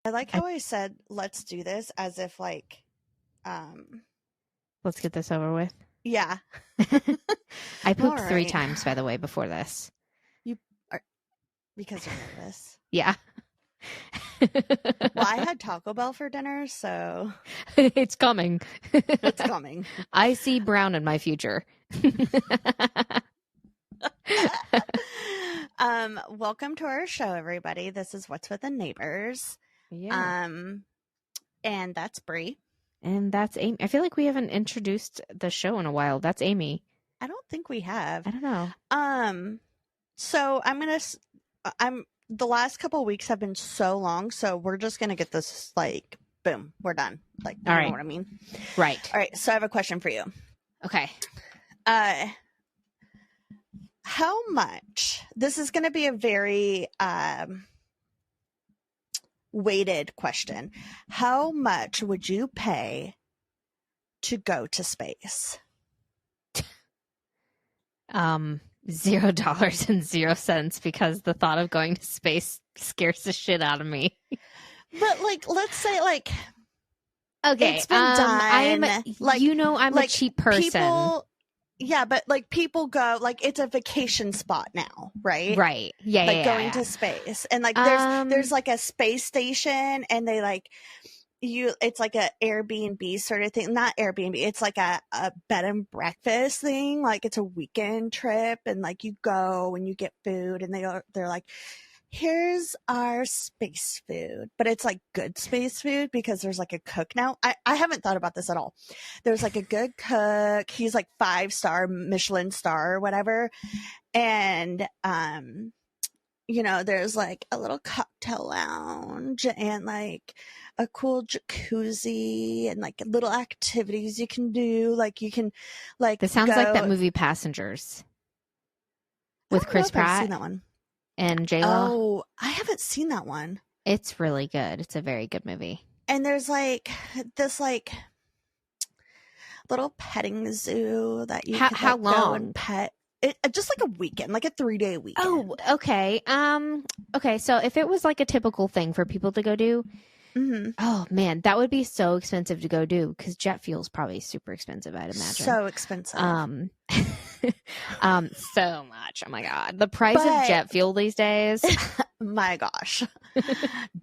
I like how I said, let's do this as if like, let's get this over with. Yeah. I pooped All 3 right. times, by the way, before this. You are, because you're nervous. Yeah. Well, I had Taco Bell for dinner, so It's coming. it's coming. I see brown in my future. Welcome to our show, everybody. This is What's with the Neighbors. Yeah. And that's Bree. And that's Amy. I feel like we haven't introduced the show in a while. That's Amy. I don't think we have. I don't know. So the last couple of weeks have been so long, so we're just gonna get this like boom, we're done. Like, you know what I mean? Right. All right, so I have a question for you. Okay. How much, this is gonna be a very weighted question. How much would you pay to go to space? $0.00 because the thought of going to space scares the shit out of me. But like, let's say like, okay, it's been done. I'm like, a cheap person. But like people go, like it's a vacation spot now, right? Right. Yeah. Like going to space, and like there's like a space station, and they like it's like a Airbnb sort of thing. Not Airbnb, it's like a bed and breakfast thing. Like it's a weekend trip, and like you go and you get food, and they're like, here's our space food, but it's like good space food because there's like a cook now. I haven't thought about this at all. There's like a good cook. He's like 5-star Michelin star or whatever. And, there's like a little cocktail lounge and like a cool jacuzzi and like little activities you can do. Like you can like, this sounds like that movie Passengers with Chris Pratt. I've seen that one. And J-Lo. Oh, I haven't seen that one. It's really good. It's a very good movie. And there's like this like little petting zoo that you how long? Go and pet. It just like a weekend, like a 3-day weekend. Oh, okay. Okay. So if it was like a typical thing for people to go do, oh man, that would be so expensive to go do because jet fuel is probably super expensive. I'd imagine. So expensive. So much. Oh my god, the price of jet fuel these days. My gosh,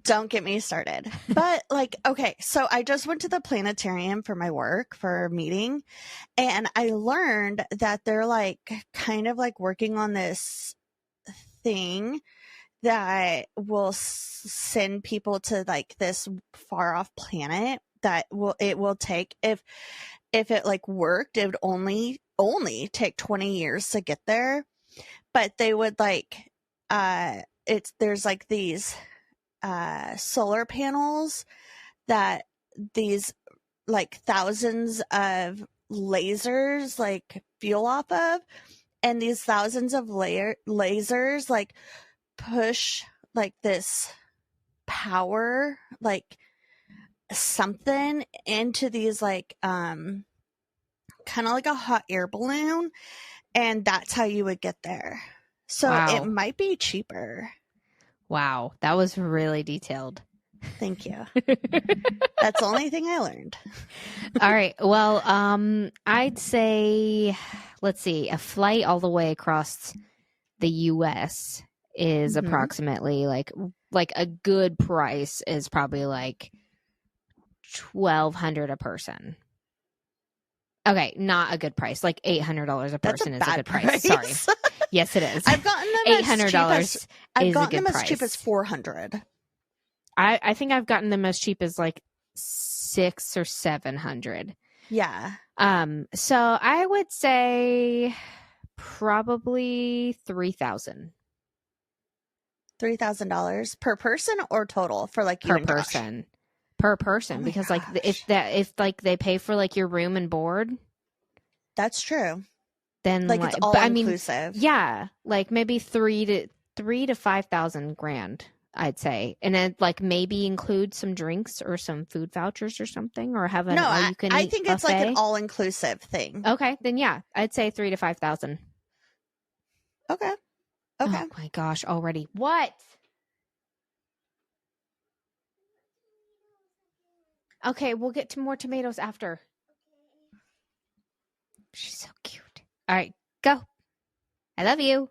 don't get me started. But like, okay, so I just went to the planetarium for my work for a meeting, and I learned that they're like kind of like working on this thing that will send people to like this far off planet that it will take if it like worked, it would only take 20 years to get there. But they would like there's like these solar panels that these like thousands of lasers like fuel off of, and these thousands of lasers like push like this power like something into these like kind of like a hot air balloon, and that's how you would get there. So It might be cheaper. Wow, that was really detailed. Thank you. That's the only thing I learned. All right. Well, I'd say, let's see, a flight all the way across the U.S. is approximately like a good price is probably like $1,200 a person. Okay, not a good price. Like $800 a person is a good price. Sorry. Yes, it is. I've gotten them $800 I've gotten them as cheap as $400. I think I've gotten them as cheap as like $600 or $700. Yeah. So I would say probably $3,000. $3,000 per person or total for like per person? Per person, oh because gosh. like if like they pay for like your room and board, that's true. Then like it's all inclusive. Yeah, like maybe $3,000 to $5,000, I'd say, and then like maybe include some drinks or some food vouchers or something, or have an all you can eat I think buffet. It's like an all inclusive thing. Okay, then yeah, I'd say $3,000 to $5,000. Okay. Oh my gosh, already what? Okay, we'll get to more tomatoes after. She's so cute. All right, go. I love you.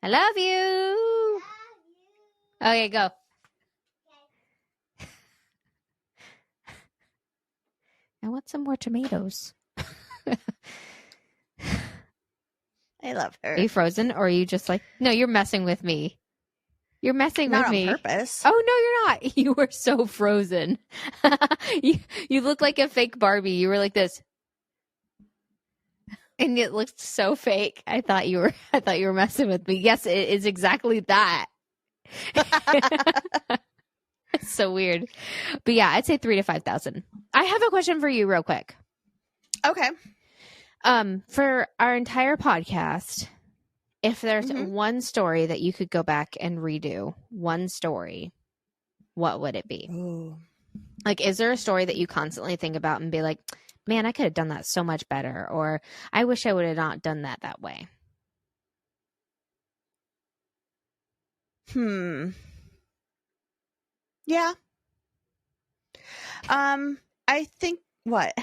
I love you. Okay, go. I want some more tomatoes. I love her. Are you frozen or are you just like, no, you're messing with me. You're messing Not with me. on purpose. Oh, no, you're not. You were so frozen. you look like a fake Barbie. You were like this. And it looked so fake. I thought you were messing with me. Yes, it is exactly that. It's so weird. But yeah, I'd say 3,000 to 5,000. I have a question for you real quick. Okay. For our entire podcast, if there's one story that you could go back and redo, one story, what would it be? Ooh. Like, is there a story that you constantly think about and be like, man, I could have done that so much better, or I wish I would have not done that way? Yeah. I think what?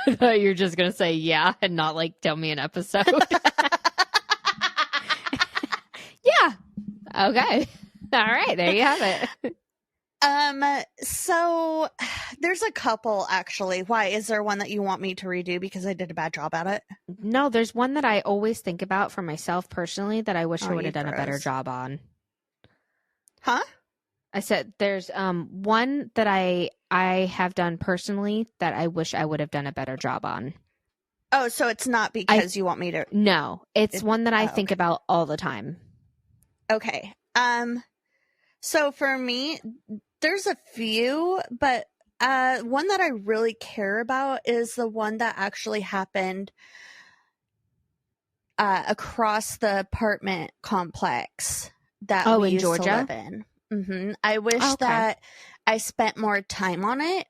I thought you were just going to say yeah and not like tell me an episode. Yeah. Okay. All right. There you have it. So there's a couple actually. Why? Is there one that you want me to redo because I did a bad job at it? No, there's one that I always think about for myself personally that I wish I would have done a better job on. Huh? I said there's one that I have done personally that I wish I would have done a better job on. Oh, so it's not because you want me to? No, it's one that I think about all the time. Okay. So for me, there's a few, but one that I really care about is the one that actually happened across the apartment complex that we used Georgia? to live in. I wish that I spent more time on it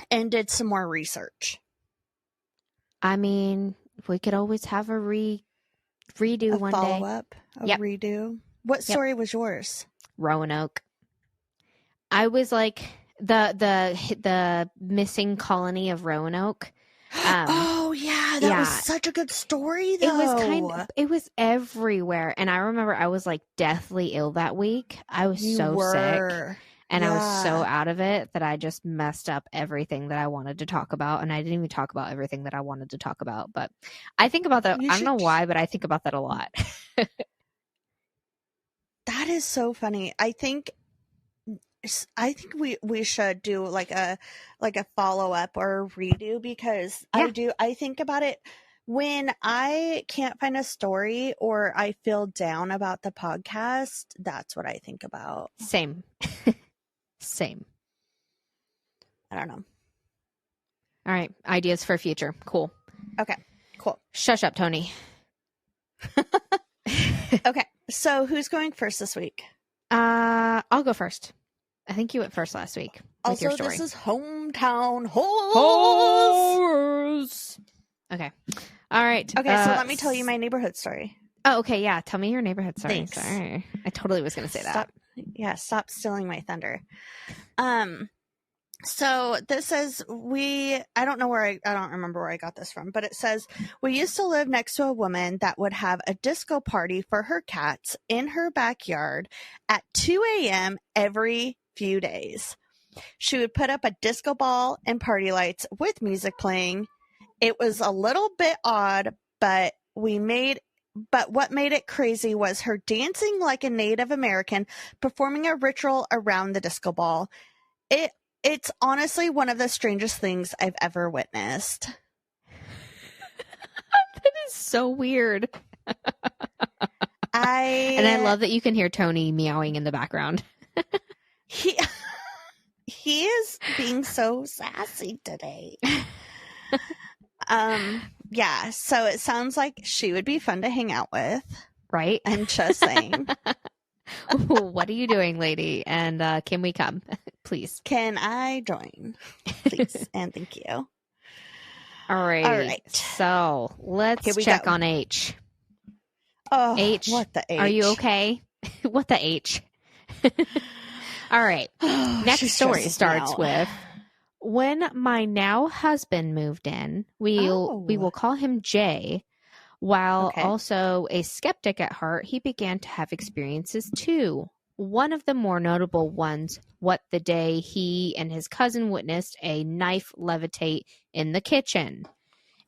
and did some more research. I mean, we could always have a redo one day. Follow-up, redo. What story was yours? Roanoke. I was like the missing colony of Roanoke. Oh yeah, that was such a good story though. It was everywhere. And I remember I was like deathly ill that week. I was sick and I was so out of it that I just messed up everything that I wanted to talk about. And I didn't even talk about everything that I wanted to talk about. But I think about that. I don't know why, but I think about that a lot. That is so funny. I think we should do like a follow-up or a redo because I think about it when I can't find a story or I feel down about the podcast. That's what I think about. Same. Same. I don't know. All right. Ideas for future. Cool. Okay. Cool. Shush up, Tony. Okay. So who's going first this week? I'll go first. I think you went first last week with your story. This is Hometown Horse. Okay. All right. Okay, so let me tell you my neighborhood story. Oh, okay. Yeah. Tell me your neighborhood story. Thanks. Sorry. I totally was going to say that. Stop stealing my thunder. So this says I don't remember where I got this from, but it says, we used to live next to a woman that would have a disco party for her cats in her backyard at 2 a.m. every few days. She would put up a disco ball and party lights with music playing. It was a little bit odd, but what made it crazy was her dancing like a Native American, performing a ritual around the disco ball. It's honestly one of the strangest things I've ever witnessed. That is so weird. And I love that you can hear Tony meowing in the background. He is being so sassy today. Yeah, so it sounds like she would be fun to hang out with. Right? I'm just saying. What are you doing, lady? And can we come, please? Can I join, please? And thank you. All right. So let's check on H. Oh, H. What the H? Are you okay? What the H? All right. Next She story stresses me starts out. with, when my now husband moved in, we will call him Jay. While Okay. also a skeptic at heart, he began to have experiences too. One of the more notable ones, what the day he and his cousin witnessed a knife levitate in the kitchen.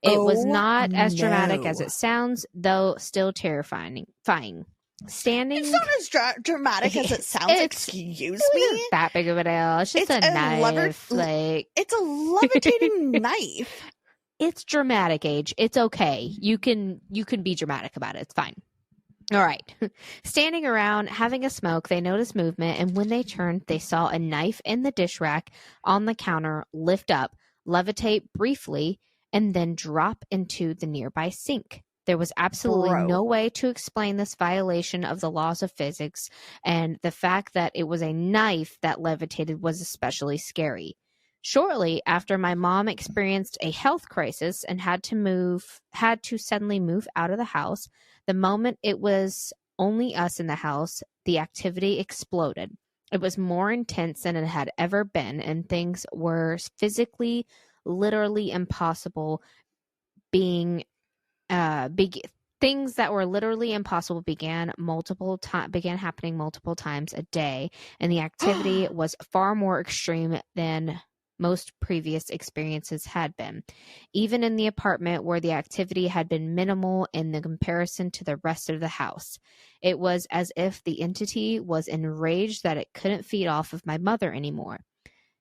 It was not as dramatic as it sounds, though still terrifying. Standing. It's not as dramatic as it sounds. Excuse me. It isn't that big of a deal. It's just a knife. It's a levitating knife. It's dramatic, Age. It's okay. You can be dramatic about it. It's fine. All right. Standing around, having a smoke, they noticed movement, and when they turned, they saw a knife in the dish rack on the counter lift up, levitate briefly, and then drop into the nearby sink. There was absolutely no way to explain this violation of the laws of physics, and the fact that it was a knife that levitated was especially scary. Shortly after my mom experienced a health crisis and had to suddenly move out of the house, the moment it was only us in the house, the activity exploded. It was more intense than it had ever been, and things were physically, literally impossible things that were literally impossible began happening multiple times a day, and the activity was far more extreme than most previous experiences had been. Even in the apartment where the activity had been minimal in the comparison to the rest of the house. It was as if the entity was enraged that it couldn't feed off of my mother anymore.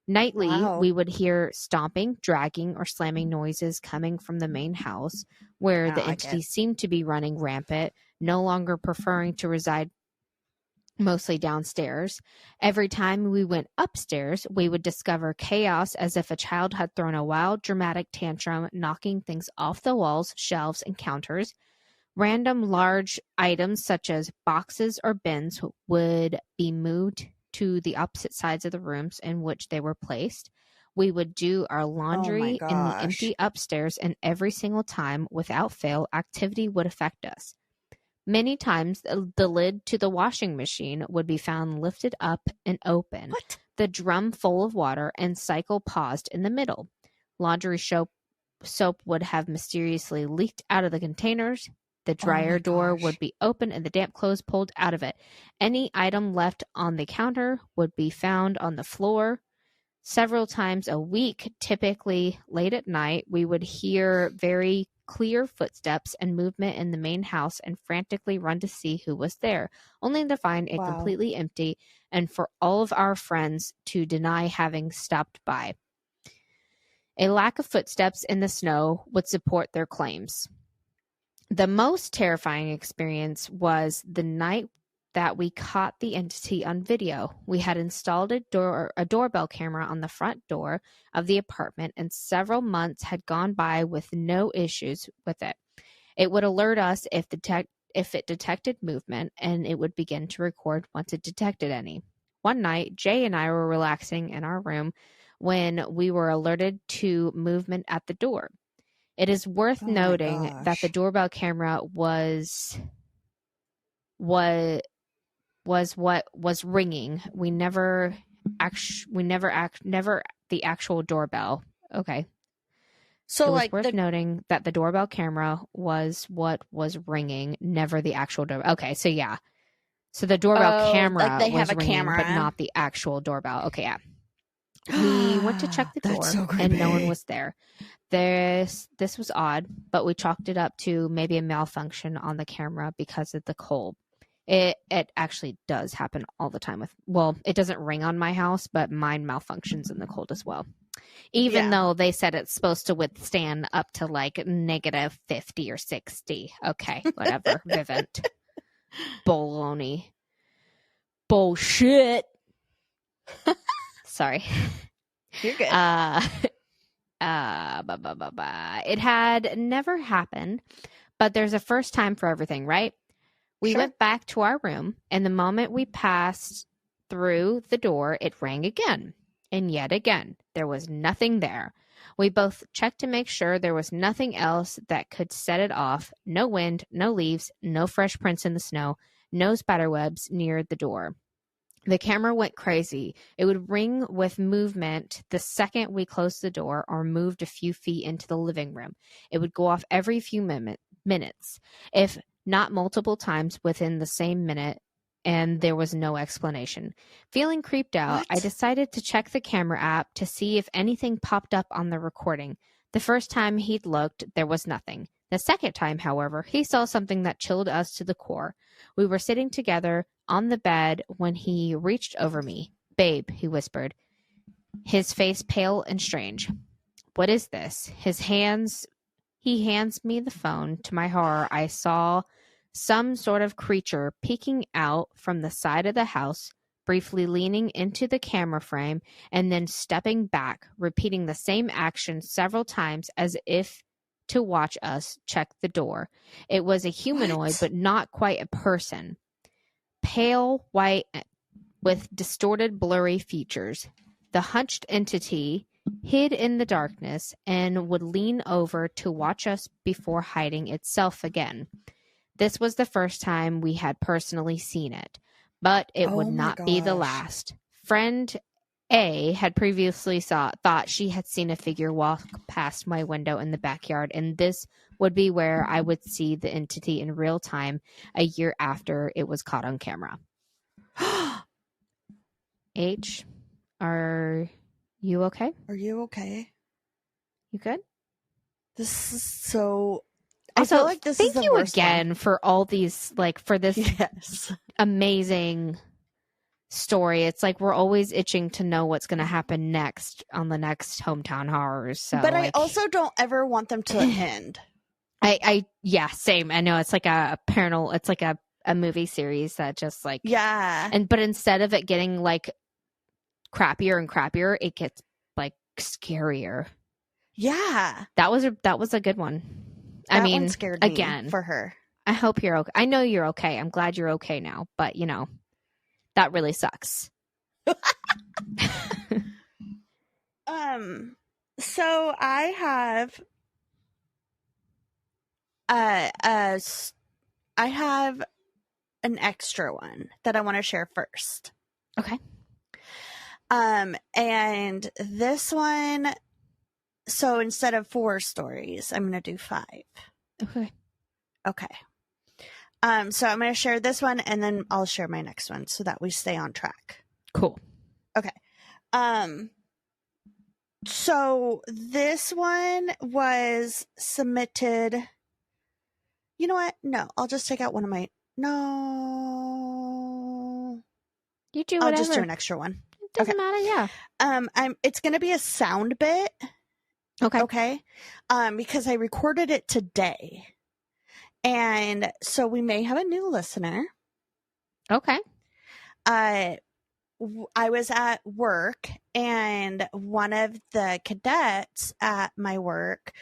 Nightly, we would hear stomping, dragging, or slamming noises coming from the main house, where the entity seemed to be running rampant, no longer preferring to reside mostly downstairs. Every time we went upstairs, we would discover chaos as if a child had thrown a wild, dramatic tantrum, knocking things off the walls, shelves, and counters. Random large items such as boxes or bins would be moved to the opposite sides of the rooms in which they were placed. We would do our laundry in the empty upstairs, and every single time, without fail, activity would affect us. Many times, the lid to the washing machine would be found lifted up and open, the drum full of water, and cycle paused in the middle. Laundry soap would have mysteriously leaked out of the containers. The dryer door would be open and the damp clothes pulled out of it. Any item left on the counter would be found on the floor. Several times a week, typically late at night, we would hear very clear footsteps and movement in the main house and frantically run to see who was there, only to find it completely empty and for all of our friends to deny having stopped by. A lack of footsteps in the snow would support their claims. The most terrifying experience was the night that we caught the entity on video. We had installed a doorbell camera on the front door of the apartment, and several months had gone by with no issues with it. It would alert us if it detected movement, and it would begin to record once it detected any. One night, Jay and I were relaxing in our room when we were alerted to movement at the door. It is worth noting that the doorbell camera was what was ringing. We never the actual doorbell. Okay. So it was worth noting that the doorbell camera was what was ringing, never the actual doorbell. Okay, so yeah. So the doorbell camera was ringing, but not the actual doorbell. Okay, yeah. We went to check the door, and no one was there. This was odd, but we chalked it up to maybe a malfunction on the camera because of the cold. It actually does happen all the time it doesn't ring on my house, but mine malfunctions in the cold as well. Even though they said it's supposed to withstand up to like negative 50 or 60. Okay, whatever. Vivint. Baloney. Bullshit. Sorry. You're good. It had never happened, but there's a first time for everything, right? We went back to our room, and the moment we passed through the door, it rang again. And yet again, there was nothing there. We both checked to make sure there was nothing else that could set it off. No wind, no leaves, no fresh prints in the snow, no spider webs near the door. The camera went crazy. It would ring with movement the second we closed the door or moved a few feet into the living room. It would go off every few minutes, if not multiple times within the same minute, and there was no explanation. Feeling creeped out, I decided to check the camera app to see if anything popped up on the recording. The first time he'd looked, there was nothing. The second time, however, he saw something that chilled us to the core. We were sitting together on the bed when he reached over me. "Babe," he whispered, his face pale and strange. "What is this?" He hands me the phone. To my horror, I saw some sort of creature peeking out from the side of the house, briefly leaning into the camera frame and then stepping back, repeating the same action several times as if to watch us check the door. It was a humanoid, but not quite a person. Pale white with distorted, blurry features. The hunched entity hid in the darkness and would lean over to watch us before hiding itself again. This was the first time we had personally seen it, but it would not be the last. Friend A had previously thought she had seen a figure walk past my window in the backyard, and this would be where I would see the entity in real time a year after it was caught on camera. H, are you okay? Are you okay? You good? This is so... Also, I feel like this is the worst again for all these, like, for this amazing story. It's like we're always itching to know what's going to happen next on the next Hometown Horrors. So, but I also don't ever want them to end. Yeah, same. I know it's like a paranormal. It's like a movie series that just like but instead of it getting like crappier and crappier, it gets like scarier. Yeah, that was a good one. That one scared me again for her. I hope you're okay. I know you're okay. I'm glad you're okay now. But you know, that really sucks. So I have an extra one that I want to share first. Okay. And this one, so instead of 4 stories, I'm going to do 5. Okay. So I'm going to share this one and then I'll share my next one so that we stay on track. Cool. Okay. So this one was submitted. You know what? No, I'll just take out one of my. No. You do whatever. I'll just do an extra one. It doesn't matter. Yeah. It's going to be a sound bit. Okay. Because I recorded it today. And so we may have a new listener. Okay. I was at work and one of the cadets at my work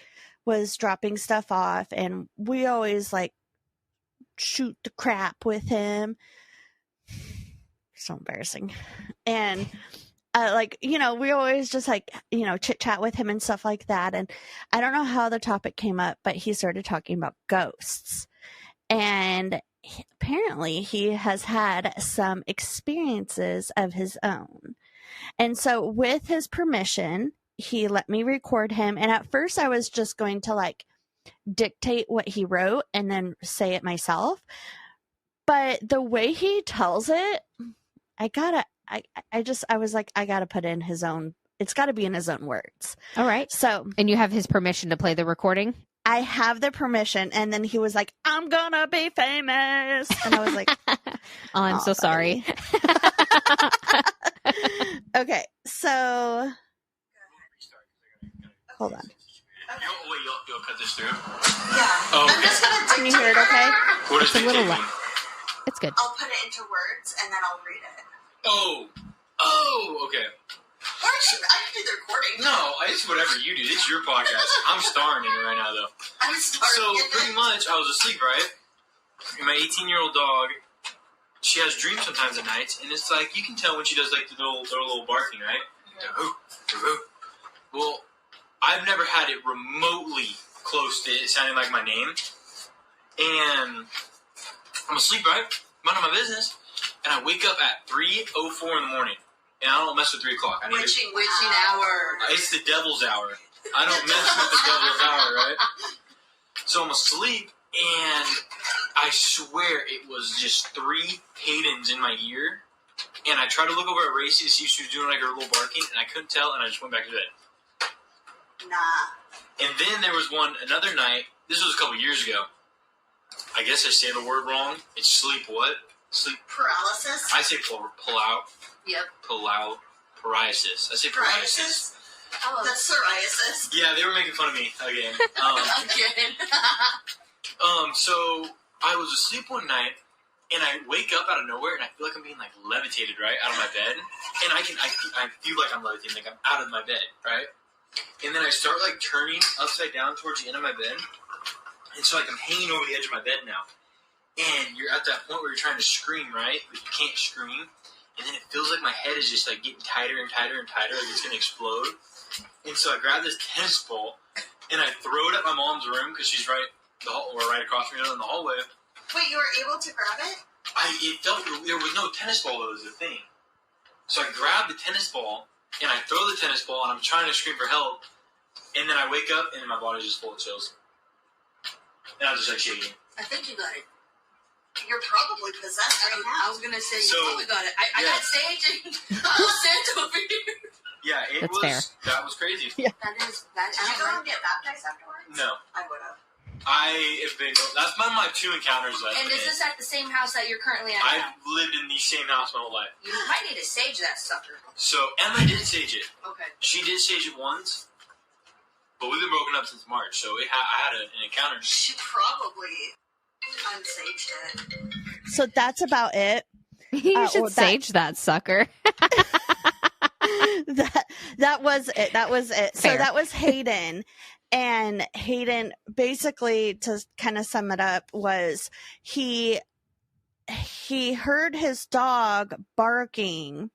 was dropping stuff off, and we always like shoot the crap with him. So embarrassing. And we always just like, chit chat with him and stuff like that. And I don't know how the topic came up, but he started talking about ghosts. And apparently he has had some experiences of his own. And so with his permission, he let me record him. And at first I was just going to like dictate what he wrote and then say it myself. But the way he tells it, I was like, I gotta put in his own, it's gotta be in his own words. All right. So. And you have his permission to play the recording? I have the permission. And then he was like, I'm gonna be famous. And I was like, oh, I'm so sorry. Okay. So. Hold on. You'll cut this through? Yeah. Oh, okay. I'm just gonna. Can you hear it okay? What is it's a little taking? It's good. I'll put it into words and then I'll read it. Oh, okay. I can do the recording. No, it's whatever you do. It's your podcast. I'm starring in it right now, though. I'm starring So, in it. pretty much, I was asleep, right? And my 18-year-old dog, she has dreams sometimes at night, and it's like, you can tell when she does, like, the little barking, right? Yeah. Well, I've never had it remotely close to it sounding like my name. And I'm asleep, right? Minding my business. and I wake up at 3:04 in the morning. And I don't mess with 3 o'clock. Witching hour. It's the devil's hour. I don't mess with the devil's hour, right? So I'm asleep, and I swear it was just 3 Haydens in my ear. And I tried to look over at Racy to see if she was doing like her little barking, and I couldn't tell, and I just went back to bed. Nah. And then there was another night. This was a couple years ago. I guess I say the word wrong. It's sleep what? Sleep paralysis. I say pull out. Yep. Psoriasis. I say psoriasis. Oh, that's psoriasis. Yeah, they were making fun of me again. Again. So I was asleep one night, and I wake up out of nowhere, and I feel like I'm being like levitated right out of my bed, and I feel like I'm levitating, like I'm out of my bed, right? And then I start like turning upside down towards the end of my bed, and so like I'm hanging over the edge of my bed now, and you're at that point where you're trying to scream, right? But you can't scream. And then it feels like my head is just like getting tighter and tighter and tighter, like it's gonna explode. And so I grab this tennis ball and I throw it at my mom's room because she's right across from me in the hallway. Wait, you were able to grab it? It felt there was no tennis ball that was the thing. So I grab the tennis ball and I throw the tennis ball and I'm trying to scream for help. And then I wake up and my body's just full of chills. And I'm just like shaking. I think you got it. You're probably possessed right now. I was going to say, you probably got it. I got Sage and Santa over here. Yeah, That's fair. That was crazy. Yeah. That is. Did you go and get baptized afterwards? No. I would have. I have been. That's one of my 2 encounters. And is this at the same house that you're currently at? I've lived in the same house my whole life. You might need to sage that sucker. So Emma did sage it. Okay. She did sage it once, but we've been broken up since March, so I had an encounter. She probably unsaged it. So that's about it. You should sage that sucker. that was it. That was it. Fair. So that was Hayden. And Hayden, basically, to kind of sum it up, was he heard his dog barking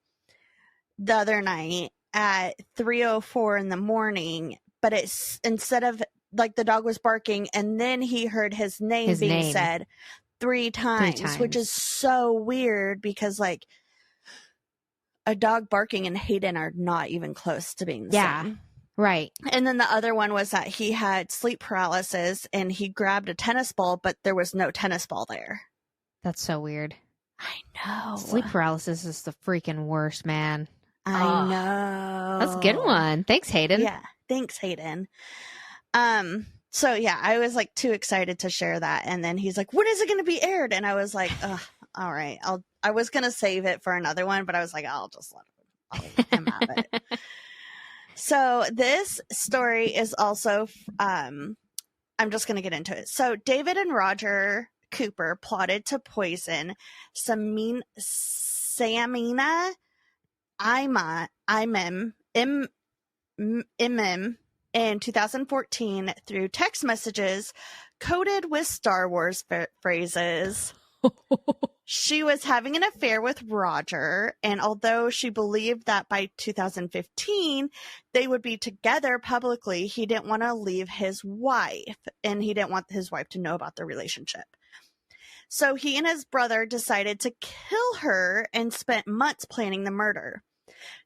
the other night at 3:04 in the morning, but it's instead of like the dog was barking, and then he heard his name being said 3 times, which is so weird because like a dog barking and Hayden are not even close to being the same. Right. And then the other one was that he had sleep paralysis and he grabbed a tennis ball, but there was no tennis ball there. That's so weird. I know. Sleep paralysis is the freaking worst, man. I know. That's a good one. Thanks, Hayden. Yeah. Thanks, Hayden. So yeah, I was like too excited to share that. And then he's like, when is it going to be aired? And I was like, all right, I was going to save it for another one, but I was like, I'll just let him have it. So this story is also, I'm just going to get into it. So David and Roger Cooper plotted to poison Samina Imam in 2014 through text messages coded with Star Wars phrases. She was having an affair with Roger, and although she believed that by 2015 they would be together publicly, he didn't want to leave his wife, and he didn't want his wife to know about their relationship. So he and his brother decided to kill her and spent months planning the murder.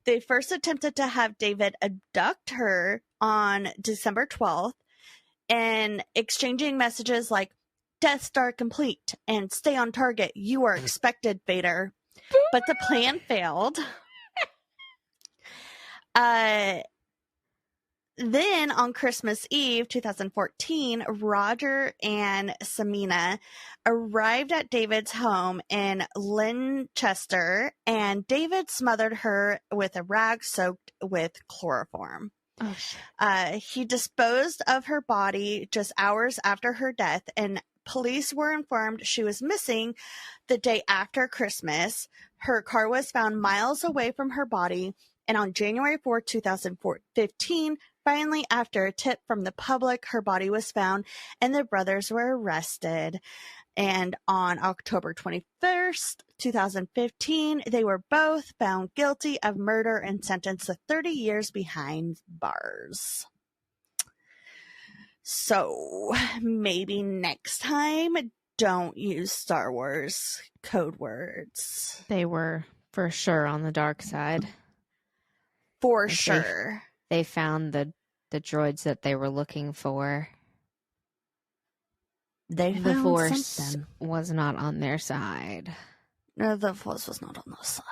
They first attempted to have David abduct her on December 12th and exchanging messages like, Death Star complete and stay on target. You are expected, Vader. But the plan failed. Then on Christmas Eve, 2014, Roger and Samina arrived at David's home in Linchester, and David smothered her with a rag soaked with chloroform. Oh, shit. He disposed of her body just hours after her death, and police were informed she was missing the day after Christmas. Her car was found miles away from her body, and on January 4, 2015, finally, after a tip from the public, her body was found, and the brothers were arrested. And on October 21st, 2015, they were both found guilty of murder and sentenced to 30 years behind bars. So maybe next time don't use Star Wars code words. They were for sure on the dark side. For sure. They found the droids that they were looking for. They The found Force something. was not on their side. No, the Force was not on the side.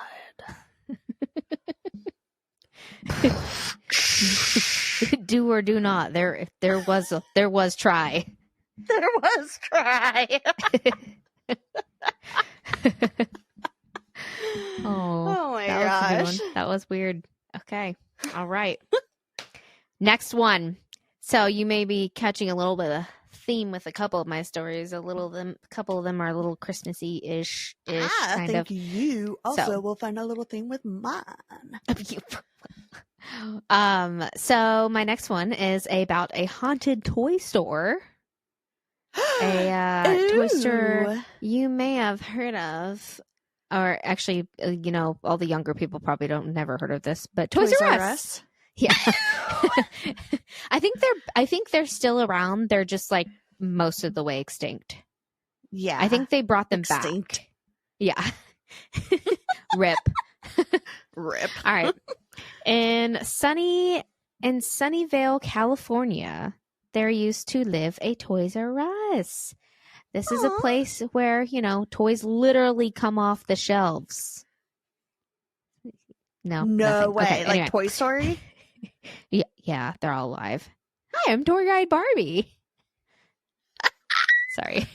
Do or do not. There was try. There was try. Oh my that was a good gosh. one. That was weird. Okay. All right. Next one. So you may be catching a little bit of theme with a couple of my stories. A couple of them are a little Christmassy-ish. I think you also So. will find a little thing with mine. So my next one is about a haunted toy store. A toy store Ooh. you may have heard of, or actually, all the younger people probably never heard of this, but Toys R Us. Yeah. I think they're still around. They're just like most of the way extinct. Yeah. I think they brought them Extinct. back. Yeah. Rip. Rip. All right. In Sunnyvale, California, there used to live a Toys R Us. This is a Aw. place where, toys literally come off the shelves. No. No nothing. way. Okay, Like anyway. Toy Story? Yeah, they're all alive. Hi, I'm Tour Guide Barbie. Sorry.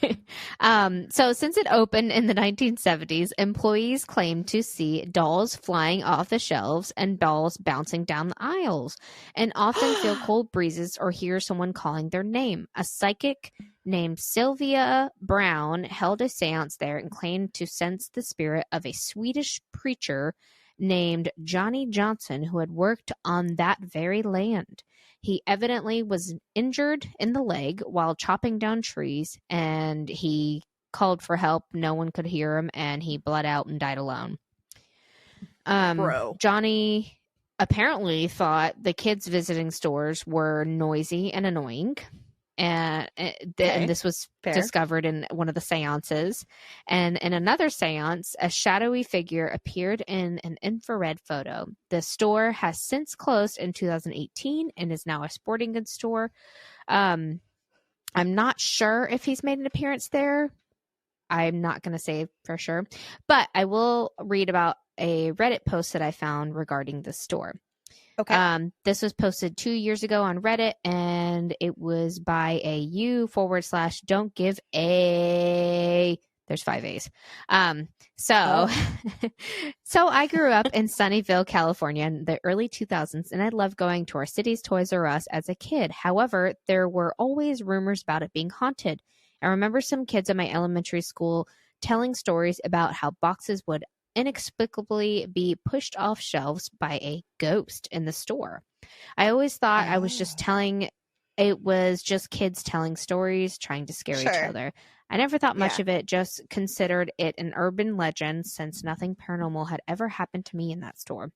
So since it opened in the 1970s, employees claimed to see dolls flying off the shelves and dolls bouncing down the aisles, and often feel cold breezes or hear someone calling their name. A psychic named Sylvia Brown held a seance there and claimed to sense the spirit of a Swedish preacher named Johnny Johnson, who had worked on that very land. He evidently was injured in the leg while chopping down trees, and he called for help. No one could hear him, and he bled out and died alone. Bro. Johnny apparently thought the kids visiting stores were noisy and annoying. And this was Fair. discovered in one of the seances. And in another seance, a shadowy figure appeared in an infrared photo. The store has since closed in 2018 and is now a sporting goods store. I'm not sure if he's made an appearance there. I'm not going to say for sure. But I will read about a Reddit post that I found regarding the store. Okay. This was posted 2 years ago on Reddit, and it was by a u/don't give a. There's 5 A's. So I grew up in Sunnyvale, California in the early 2000s, and I loved going to our city's Toys R Us as a kid. However, there were always rumors about it being haunted. I remember some kids at my elementary school telling stories about how boxes would inexplicably be pushed off shelves by a ghost in the store. I always thought I was just kids telling stories, trying to scare each other. I never thought much of it, just considered it an urban legend since nothing paranormal had ever happened to me in that store.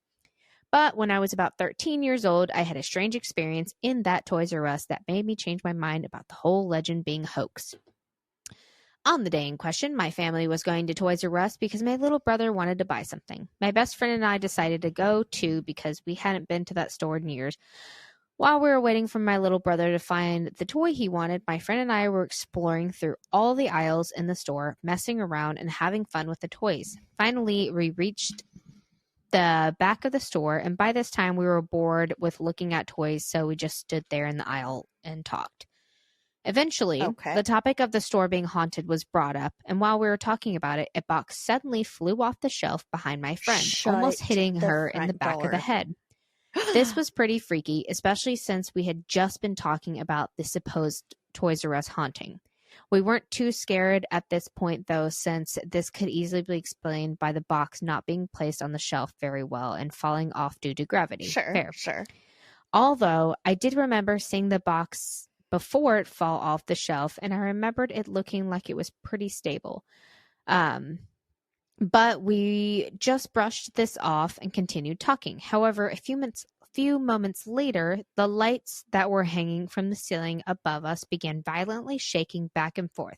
But when I was about 13 years old, I had a strange experience in that Toys R Us that made me change my mind about the whole legend being a hoax. On the day in question, my family was going to Toys R Us because my little brother wanted to buy something. My best friend and I decided to go too because we hadn't been to that store in years. While we were waiting for my little brother to find the toy he wanted, my friend and I were exploring through all the aisles in the store, messing around and having fun with the toys. Finally, we reached the back of the store, and by this time we were bored with looking at toys, so we just stood there in the aisle and talked. Eventually, the topic of the store being haunted was brought up, and while we were talking about it, a box suddenly flew off the shelf behind my friend, almost hitting her in the back of the head. This was pretty freaky, especially since we had just been talking about the supposed Toys R Us haunting. We weren't too scared at this point, though, since this could easily be explained by the box not being placed on the shelf very well and falling off due to gravity. Sure. Although, I did remember seeing the box before it fall off the shelf, and I remembered it looking like it was pretty stable. But we just brushed this off and continued talking. However, a few moments later, the lights that were hanging from the ceiling above us began violently shaking back and forth.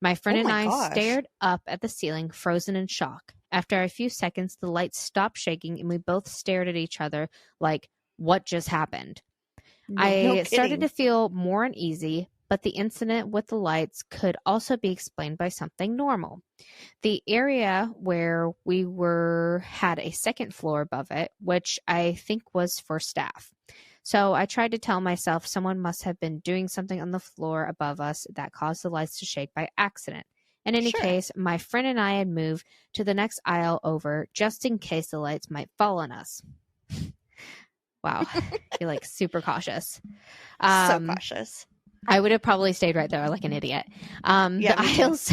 My friend Oh and my I gosh. stared up at the ceiling, frozen in shock. After a few seconds, the lights stopped shaking and we both stared at each other like, what just happened? No I started kidding. to feel more uneasy, but the incident with the lights could also be explained by something normal. The area where we were had a second floor above it, which I think was for staff. So I tried to tell myself someone must have been doing something on the floor above us that caused the lights to shake by accident. In any Sure. case, my friend and I had moved to the next aisle over just in case the lights might fall on us. Wow. You're like super cautious. So cautious. I would have probably stayed right there like an idiot. Yeah, The me too. aisles,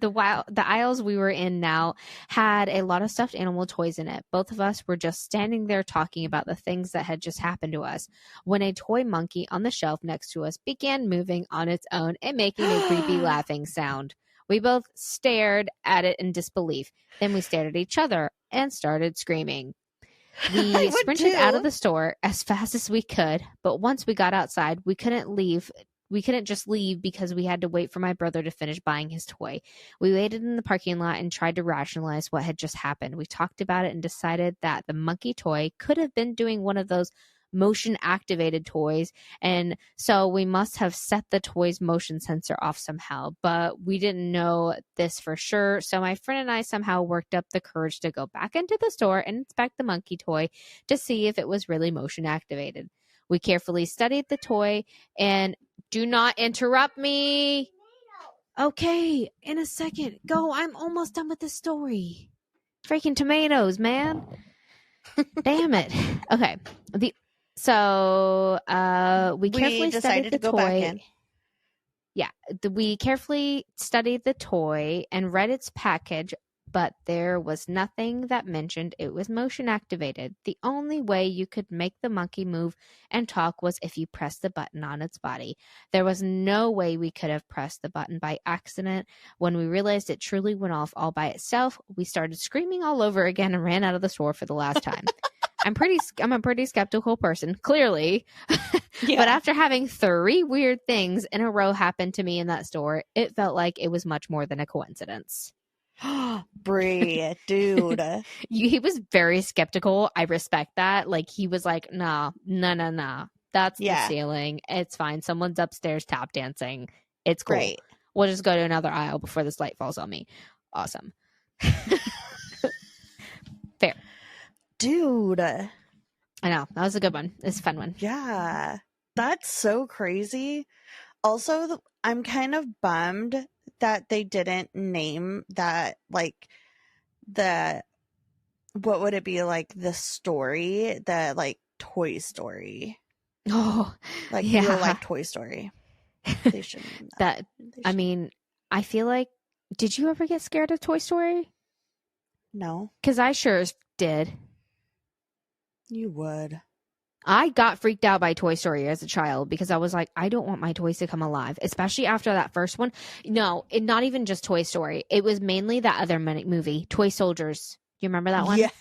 the aisles we were in now had a lot of stuffed animal toys in it. Both of us were just standing there talking about the things that had just happened to us when a toy monkey on the shelf next to us began moving on its own and making a creepy laughing sound. We both stared at it in disbelief. Then we stared at each other and started screaming. I We would sprinted out of too. the store as fast as we could, but once we got outside, we couldn't leave. We couldn't just leave because we had to wait for my brother to finish buying his toy. We waited in the parking lot and tried to rationalize what had just happened. We talked about it and decided that the monkey toy could have been doing one of those motion activated toys, and so we must have set the toy's motion sensor off somehow, but we didn't know this for sure. So my friend and I somehow worked up the courage to go back into the store and inspect the monkey toy to see if it was really motion activated. We carefully studied the toy and do not interrupt me. Okay, in a second. Go. I'm almost done with the story. Freaking tomatoes, man. Damn it. Okay. We carefully decided studied to the go back toy. in. Yeah, we carefully studied the toy and read its package, but there was nothing that mentioned it was motion activated. The only way you could make the monkey move and talk was if you pressed the button on its body. There was no way we could have pressed the button by accident. When we realized it truly went off all by itself, we started screaming all over again and ran out of the store for the last time. I'm a pretty skeptical person, clearly. Yeah. But after having 3 weird things in a row happen to me in that store, it felt like it was much more than a coincidence. Brie, dude. He was very skeptical. I respect that. Like, he was like, no. That's the Yeah. ceiling. It's fine. Someone's upstairs tap dancing. It's cool. Right. We'll just go to another aisle before this light falls on me. Awesome. Fair. Dude. I know. That was a good one. It's a fun one. Yeah. That's so crazy. Also, I'm kind of bummed that they didn't name that, like, what would it be, like, the story, the, like, Toy Story. Oh, Like, yeah. real life Toy Story. They should name that. I mean, I feel like, did you ever get scared of Toy Story? No. Because I sure did. You would. I got freaked out by Toy Story as a child because I was like, I don't want my toys to come alive, especially after that first one. No, not even just Toy Story. It was mainly that other movie, Toy Soldiers. You remember that one? Yes.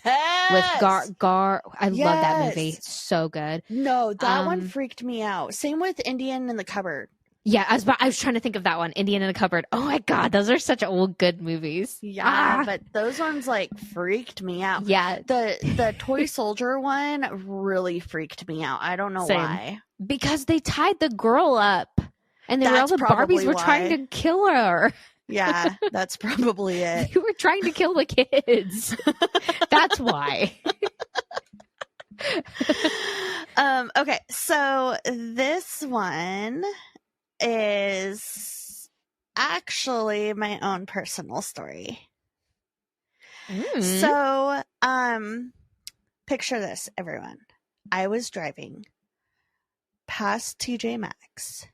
With Gar. I love that movie. Yes. It's so good. No, that one freaked me out. Same with Indian in the Cupboard. Yeah, I was trying to think of that one, Indian in the Cupboard. Oh my God, those are such old good movies. Yeah, but those ones like freaked me out. Yeah. The Toy Soldier one really freaked me out. I don't know Same. why. Because they tied the girl up and all That's the probably Barbies were trying why. to kill her. Yeah, that's probably it. You were trying to kill the kids. That's why. Okay, so this one is actually my own personal story. So, picture this, everyone. I was driving past TJ Maxx,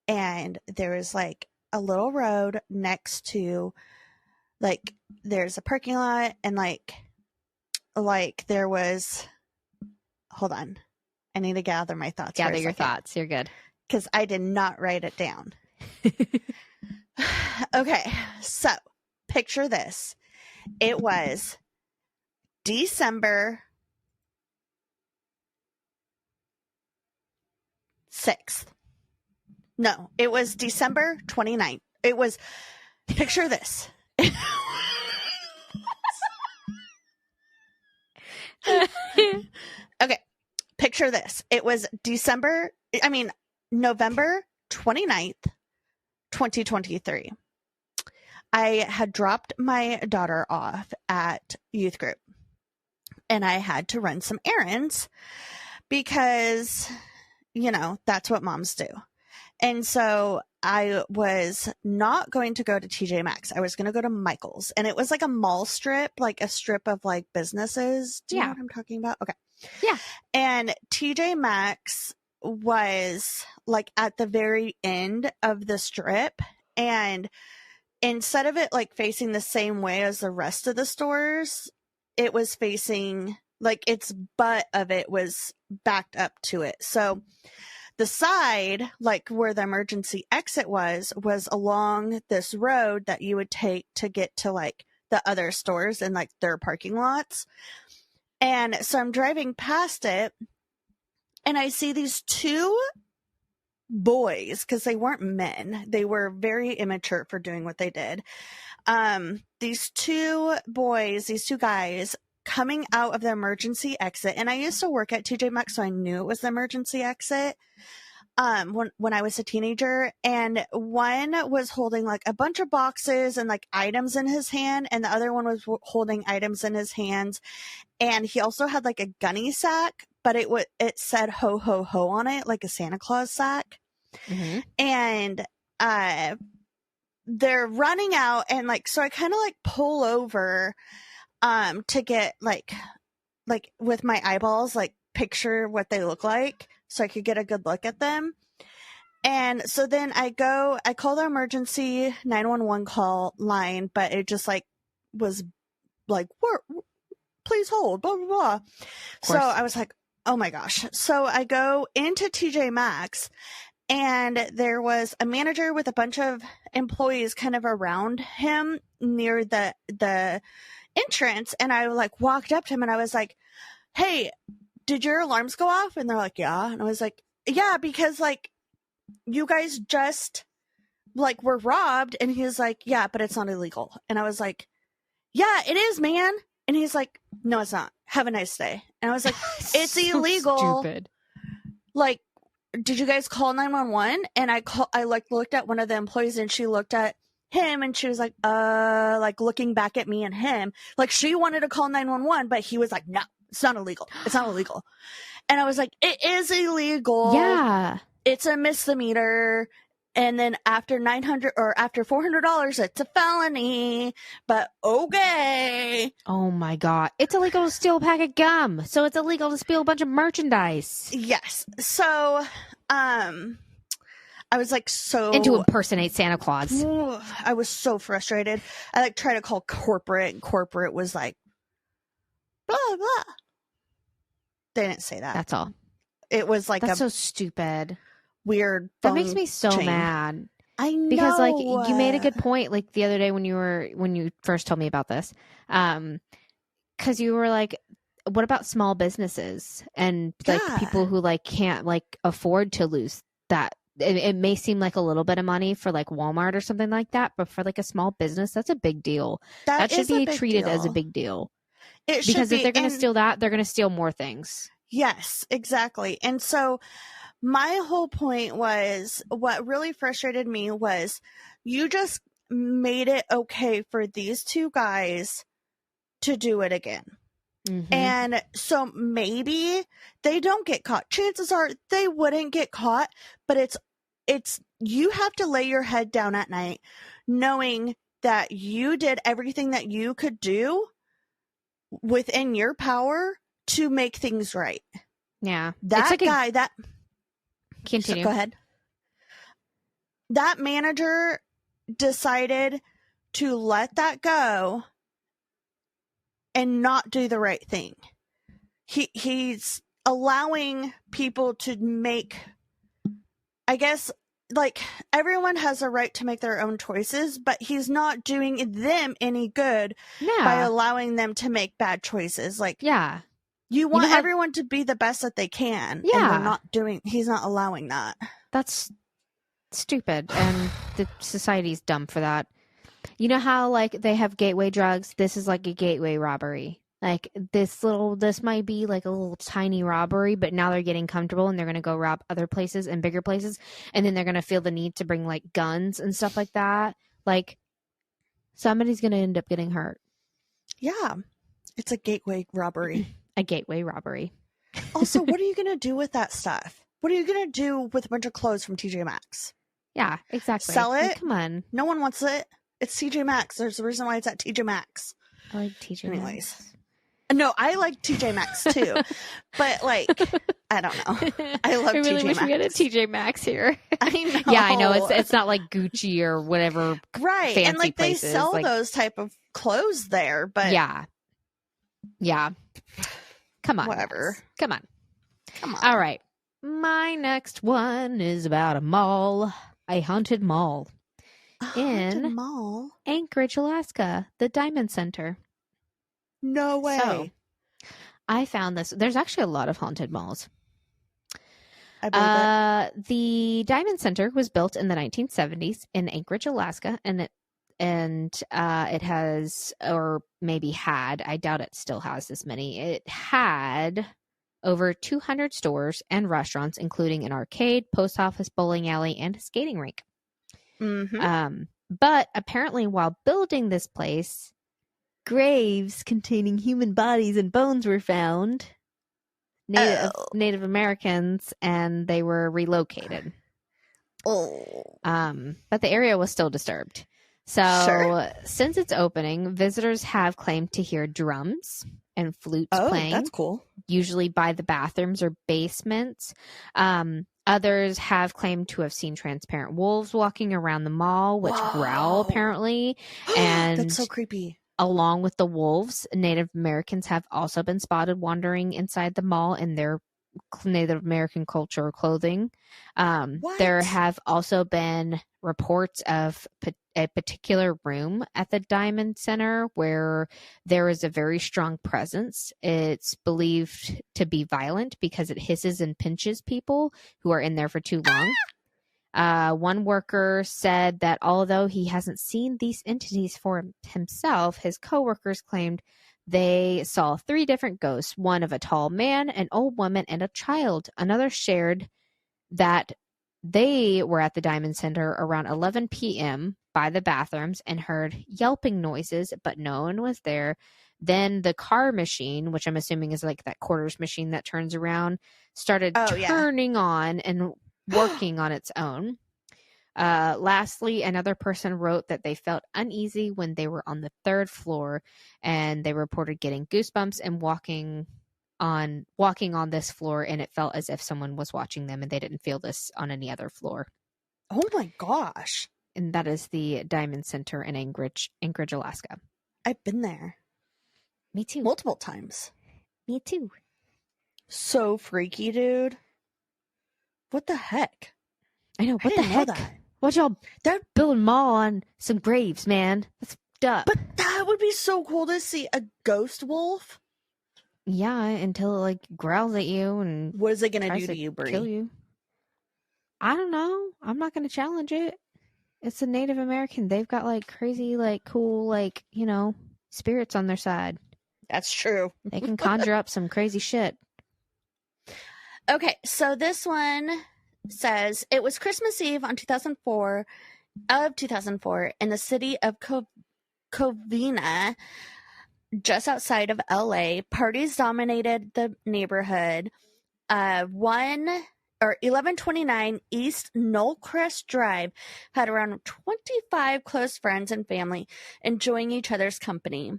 and there was like a little road next to, like, there's a parking lot, and like there was. Hold on, I need to gather my thoughts. Gather your thoughts. You're good. Because I did not write it down. Okay, so picture this. It was December 6th. No, it was December 29th. It was Picture this. Okay. Picture this. It was November 29th, 2023. I had dropped my daughter off at youth group and I had to run some errands because, that's what moms do. And so I was not going to go to TJ Maxx. I was going to go to Michael's, and it was like a mall strip, like a strip of like businesses. Do you know what I'm talking about? Okay. Yeah. And TJ Maxx was like at the very end of the strip, and instead of it like facing the same way as the rest of the stores, it was facing like its butt of it was backed up to it. So the side, like where the emergency exit was along this road that you would take to get to like the other stores and like their parking lots. And so I'm driving past it and I see these two boys, because they weren't men. They were very immature for doing what they did. These two guys coming out of the emergency exit. And I used to work at TJ Maxx, so I knew it was the emergency exit when I was a teenager. And one was holding like a bunch of boxes and like items in his hand, and the other one was holding items in his hands. And he also had like a gunny sack, but it said ho ho ho on it, like a Santa Claus sack. Mm-hmm. And they're running out, and like, so I kind of like pull over to get like with my eyeballs, like picture what they look like so I could get a good look at them. And so then I call the emergency 911 call line, but it just like was like, please hold, blah, blah, blah. So I was like, oh my gosh. So I go into TJ Maxx, and there was a manager with a bunch of employees kind of around him near the entrance. And I like walked up to him and I was like, hey, did your alarms go off? And they're like, yeah. And I was like, yeah, because like you guys just like were robbed. And he was like, yeah, but it's not illegal. And I was like, yeah, it is, man. And he's like, no, it's not. Have a nice day. And I was like, it's so illegal. Stupid. Like, did you guys call 911? And I like looked at one of the employees, and she looked at him, and she was like looking back at me and him, like she wanted to call 911, but he was like, no, it's not illegal. It's not illegal. And I was like, it is illegal. Yeah. It's a misdemeanor. And then after $400, it's a felony, but okay. Oh my God. It's illegal to steal a pack of gum. So it's illegal to steal a bunch of merchandise. Yes. So, I was like and to impersonate Santa Claus. I was so frustrated. I like tried to call corporate, and corporate was like, blah, blah. They didn't say that. That's all. It was like That's so stupid. Weird. That makes me so mad. I know. Because like you made a good point like the other day when you first told me about this. Because you were like, what about small businesses and like people who like can't like afford to lose that? It may seem like a little bit of money for like Walmart or something like that, but for like a small business, that's a big deal. That should be treated as a big deal. Because if they're going to steal that, they're going to steal more things. Yes, exactly. And so my whole point was, what really frustrated me was you just made it okay for these two guys to do it again. Mm-hmm. And so maybe they don't get caught. Chances are they wouldn't get caught, but it's you have to lay your head down at night knowing that you did everything that you could do within your power to make things right. Yeah. Continue. So go ahead. That manager decided to let that go and not do the right thing. He's allowing people to make, I guess, like everyone has a right to make their own choices, but he's not doing them any good by allowing them to make bad choices. Like, yeah. You want everyone to be the best that they can. Yeah. And he's not allowing that. That's stupid. And the society's dumb for that. You know how like they have gateway drugs? This is like a gateway robbery. Like this might be like a little tiny robbery, but now they're getting comfortable and they're going to go rob other places and bigger places. And then they're going to feel the need to bring like guns and stuff like that. Like somebody's going to end up getting hurt. Yeah. It's a gateway robbery. A gateway robbery. Also, what are you going to do with that stuff? What are you going to do with a bunch of clothes from TJ Maxx? Yeah, exactly. Sell it? Like, come on. No one wants it. It's TJ Maxx. There's a reason why it's at TJ Maxx. I like TJ Anyways. Maxx. No, I like TJ Maxx too. But like, I don't know. I love I really TJ wish Maxx. we had a TJ Maxx here. I know. Yeah, I know. It's not like Gucci or whatever. Right. Fancy And like places. they sell like, those type of clothes there, but yeah. Come on. Whatever. Guys. Come on. come on. All right. My next one is about a mall, a haunted mall A haunted in- mall. Anchorage, Alaska, the Diamond Center. No way. So, I found this. There's actually a lot of haunted malls. I believe it. The Diamond Center was built in the 1970s in Anchorage, Alaska, and it has, or maybe had, I doubt it still has this many. It had over 200 stores and restaurants, including an arcade, post office, bowling alley, and a skating rink. Mm-hmm. But apparently, while building this place, graves containing human bodies and bones were found. Native Americans, and they were relocated. Oh. But the area was still disturbed. So Sure. since its opening, visitors have claimed to hear drums and flutes playing, That's cool. usually by the bathrooms or basements. Others have claimed to have seen transparent wolves walking around the mall, which growl Whoa. apparently. And That's so creepy. along with the wolves, Native Americans have also been spotted wandering inside the mall in their Native American culture clothing. There What? have also been reports of a particular room at the Diamond Center where there is a very strong presence. It's believed to be violent because it hisses and pinches people who are in there for too long. One worker said that although he hasn't seen these entities for himself, his coworkers claimed they saw 3 different ghosts, one of a tall man, an old woman, and a child. Another shared that they were at the Diamond Center around 11 p.m. by the bathrooms and heard yelping noises, but no one was there. Then the car machine, which I'm assuming is like that quarters machine that turns around, started turning on and working on its own. Lastly, another person wrote that they felt uneasy when they were on the 3rd floor, and they reported getting goosebumps and walking on this floor, and it felt as if someone was watching them, and they didn't feel this on any other floor. Oh my gosh. And that is the Diamond Center in Anchorage, Alaska. I've been there Me too. multiple times. Me too. So freaky, dude. What the heck? I know. I What the didn't know heck? that. What y'all That- building a mall on some graves, man? That's fucked up. But that would be so cool to see a ghost wolf. Yeah, until it like growls at you and What is it going to tries do to you, kill Brie? you. I don't know. I'm not going to challenge it. It's a Native American. They've got like crazy, like cool, like, you know, spirits on their side. That's true. They can conjure up some crazy shit. Okay, so this one says it was Christmas Eve on 2004 in the city of Covina, just outside of LA. Parties dominated the neighborhood. 1129 East Knollcrest Drive had around 25 close friends and family enjoying each other's company.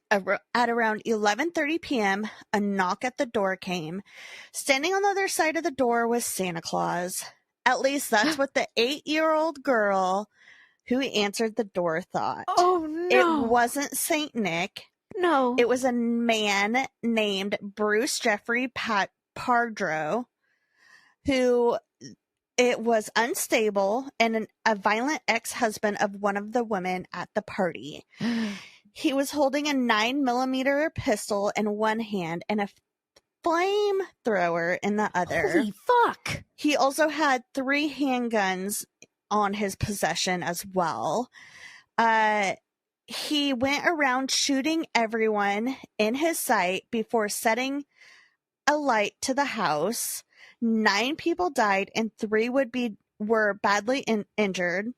At around 11:30 p.m., a knock at the door came. Standing on the other side of the door was Santa Claus. At least that's what the 8-year-old girl who answered the door thought. Oh, no. It wasn't Saint Nick. No. It was a man named Bruce Jeffrey Pardreau, who it was unstable and a violent ex-husband of one of the women at the party. He was holding a 9mm pistol in one hand and a flamethrower in the other. Holy fuck. He also had 3 handguns on his possession as well. He went around shooting everyone in his sight before setting a light to the house. 9 people died and 3 were badly injured.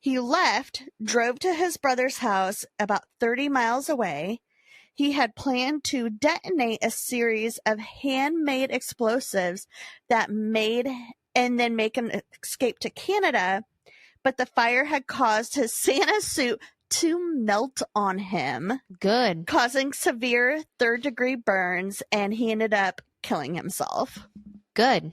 He left, drove to his brother's house about 30 miles away. He had planned to detonate a series of handmade explosives and then make an escape to Canada, but the fire had caused his Santa suit to melt on him. Good. Causing severe 3rd-degree burns, and he ended up killing himself. Good.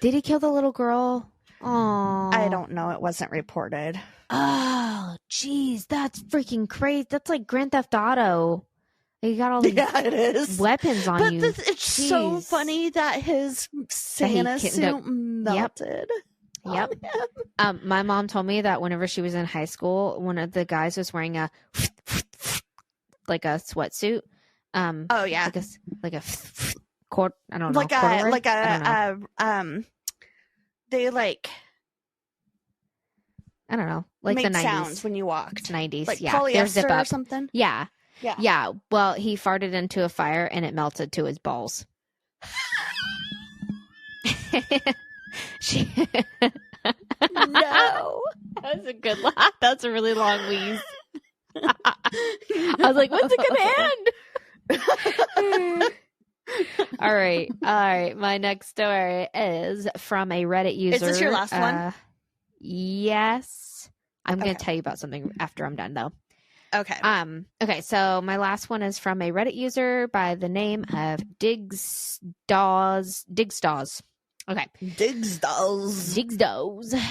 Did he kill the little girl? Oh, I don't know. It wasn't reported. Oh, jeez, that's freaking crazy. That's like Grand Theft Auto. You got all these it is. weapons on But you. it's so funny that his Santa suit melted. Yep. My mom told me that whenever she was in high school, one of the guys was wearing a like a sweatsuit. Oh yeah, like a cord. I don't know. They I don't know, like make the 90s sounds when you walked. 90s, like yeah. polyester or something. Yeah. Well, he farted into a fire and it melted to his balls. No, that was a good laugh. That's a really long wheeze. I was like, when's it gonna end? All right. My next story is from a Reddit user. Is this your last one? Yes. I'm going to tell you about something after I'm done, though. Okay. Okay. So my last one is from a Reddit user by the name of Digsdaws. Okay. Digsdaws.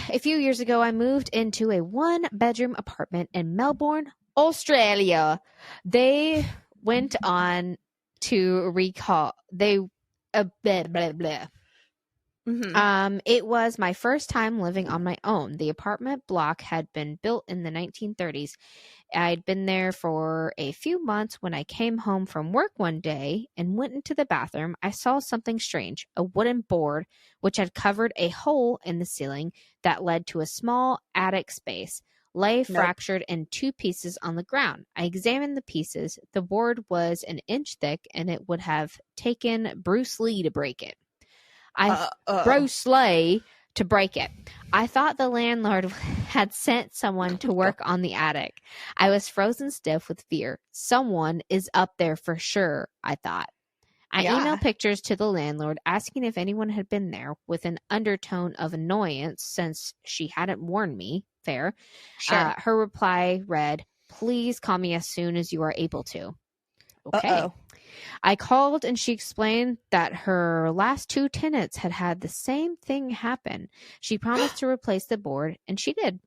A few years ago, I moved into a 1-bedroom apartment in Melbourne, Australia. They went on to recall. Blah, blah, blah. Mm-hmm. It was my first time living on my own. The apartment block had been built in the 1930s. I'd been there for a few months. When I came home from work one day and went into the bathroom, I saw something strange, a wooden board which had covered a hole in the ceiling that led to a small attic space, fractured in 2 pieces on the ground. I examined the pieces. The board was an inch thick and it would have taken Bruce Lee to break it. Bruce Lee to break it. I thought the landlord had sent someone to work on the attic. I was frozen stiff with fear. Someone is up there for sure, I thought. I emailed pictures to the landlord asking if anyone had been there with an undertone of annoyance since she hadn't warned me. Fair. Sure. Her reply read, "Please call me as soon as you are able to." Okay. Uh-oh. I called and she explained that her last 2 tenants had had the same thing happen. She promised to replace the board, and she did.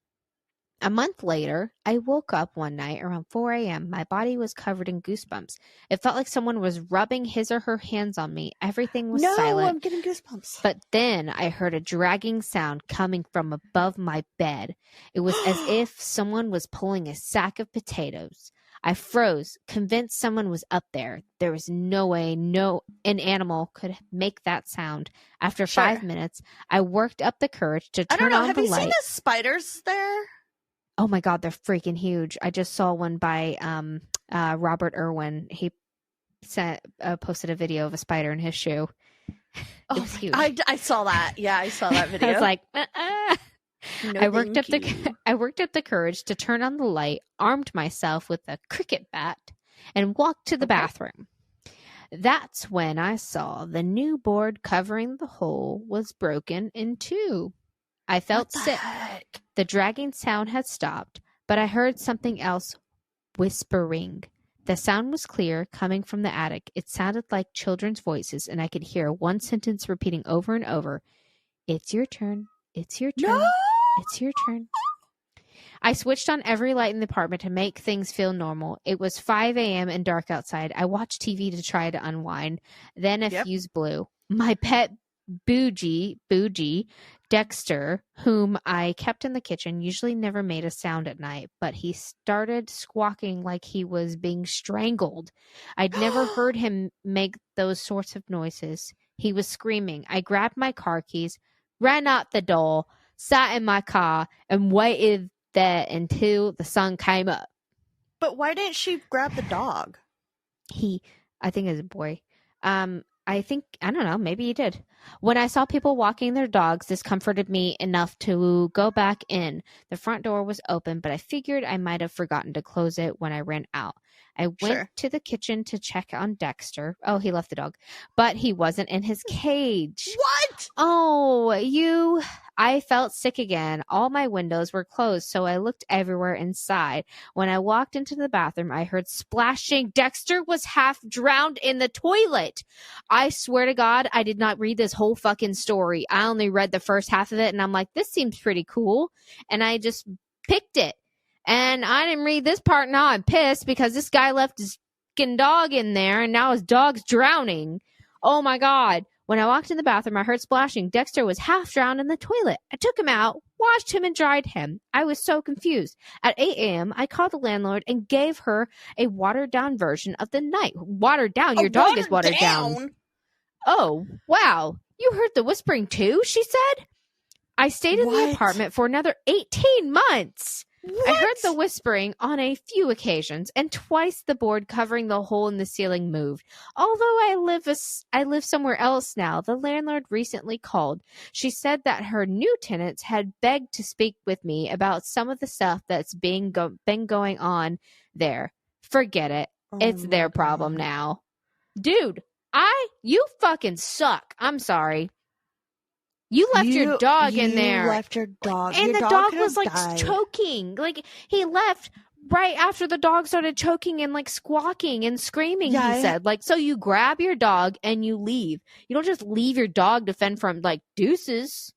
A month later, I woke up one night around 4 a.m. My body was covered in goosebumps. It felt like someone was rubbing his or her hands on me. Everything was silent. No, I'm getting goosebumps. But then I heard a dragging sound coming from above my bed. It was as if someone was pulling a sack of potatoes. I froze, convinced someone was up there. There was no way an animal could make that sound. After 5 minutes, I worked up the courage to turn on the light. Have you seen the spiders there? Oh my God, they're freaking huge. I just saw one by Robert Irwin. He posted a video of a spider in his shoe. It was huge. I saw that. Yeah, I saw that video. I was like, No, I worked up the courage to turn on the light, armed myself with a cricket bat, and walked to the bathroom. That's when I saw the new board covering the hole was broken in 2. I felt sick. Heck? The dragging sound had stopped, but I heard something else whispering. The sound was clear, coming from the attic. It sounded like children's voices, and I could hear one sentence repeating over and over. "It's your turn. It's your turn. No! It's your turn." I switched on every light in the apartment to make things feel normal. It was 5 a.m. and dark outside. I watched TV to try to unwind. Then a fuse blew. My pet Bougie, Dexter, whom I kept in the kitchen, usually never made a sound at night, but he started squawking like he was being strangled. I'd never heard him make those sorts of noises. He was screaming. I grabbed my car keys, ran out the door, sat in my car, and waited there until the sun came up. But why didn't she grab the dog? I think it's a boy. I don't know, maybe he did. When I saw people walking their dogs, this comforted me enough to go back in. The front door was open, but I figured I might have forgotten to close it when I ran out. I went to the kitchen to check on Dexter. Oh, he left the dog. But he wasn't in his cage. What? Oh, I felt sick again. All my windows were closed, so I looked everywhere inside. When I walked into the bathroom, I heard splashing. Dexter was half drowned in the toilet. I swear to God, I did not read this whole fucking story. I only read the first half of it, and I'm like, this seems pretty cool. And I just picked it. And I didn't read this part. Now I'm pissed because this guy left his fucking dog in there, and now his dog's drowning. Oh, my God. When I walked in the bathroom, I heard splashing. Dexter was half drowned in the toilet. I took him out, washed him, and dried him. I was so confused. At 8 a.m., I called the landlord and gave her a watered-down version of the night. Watered down? Your dog is watered down. Oh, wow. You heard the whispering, too, she said. I stayed in the apartment for another 18 months. What? I heard the whispering on a few occasions, and twice the board covering the hole in the ceiling moved. Although I live somewhere else now, the landlord recently called. She said that her new tenants had begged to speak with me about some of the stuff that's been going on there. Forget it. It's their problem now. Dude, you fucking suck. I'm sorry. You left your dog in there. You left your dog. And your the dog was like choking. Like he left right after the dog started choking and like squawking and screaming, he said. Like, so you grab your dog and you leave. You don't just leave your dog to fend from like deuces.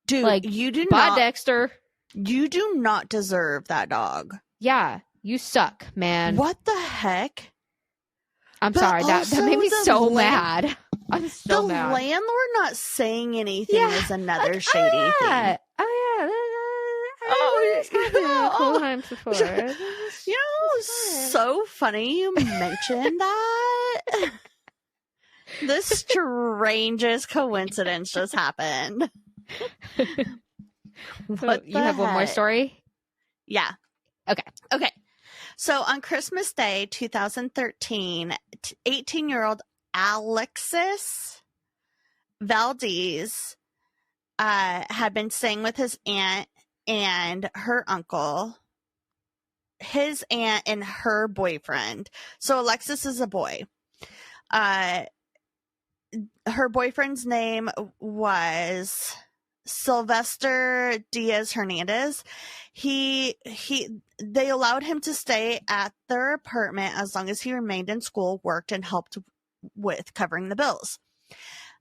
Dude, like, you do bye, not. Dexter. You do not deserve that dog. Yeah, you suck, man. What the heck? I'm sorry. That made me so mad. I'm so mad. The landlord not saying anything is another shady thing. Cool times before. You know, so funny you mentioned that. The strangest coincidence just happened. So you have one more story? Yeah. Okay. So on Christmas Day, 2013, 18-year-old Alexis Valdez had been staying with his aunt and her uncle, his aunt and her boyfriend. So Alexis is a boy. Her boyfriend's name was Sylvester Diaz Hernandez. They allowed him to stay at their apartment as long as he remained in school, worked, and helped with covering the bills.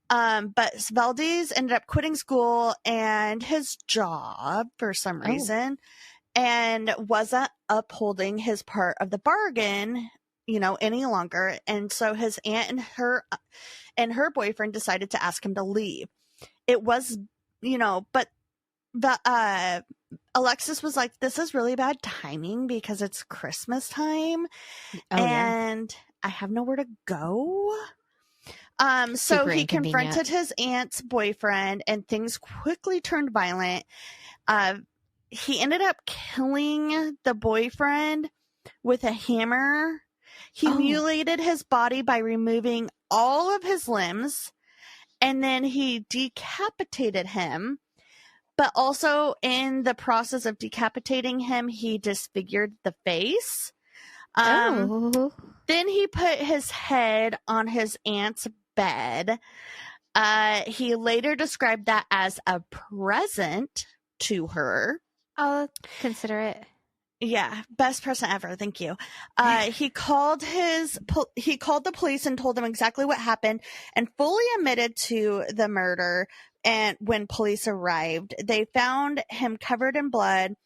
But Valdez ended up quitting school and his job for some reason and wasn't upholding his part of the bargain, any longer. And so his aunt and her boyfriend decided to ask him to leave. It was, but Alexis was like, this is really bad timing because it's Christmas time and I have nowhere to go. So he confronted his aunt's boyfriend and things quickly turned violent. He ended up killing the boyfriend with a hammer. He mutilated his body by removing all of his limbs, and then he decapitated him. But also in the process of decapitating him, he disfigured the face. Then he put his head on his aunt's bed. He later described that as a present to her. I'll consider it. Yeah, best present ever. Thank you. He called the police and told them exactly what happened and fully admitted to the murder. And when police arrived, they found him covered in blood.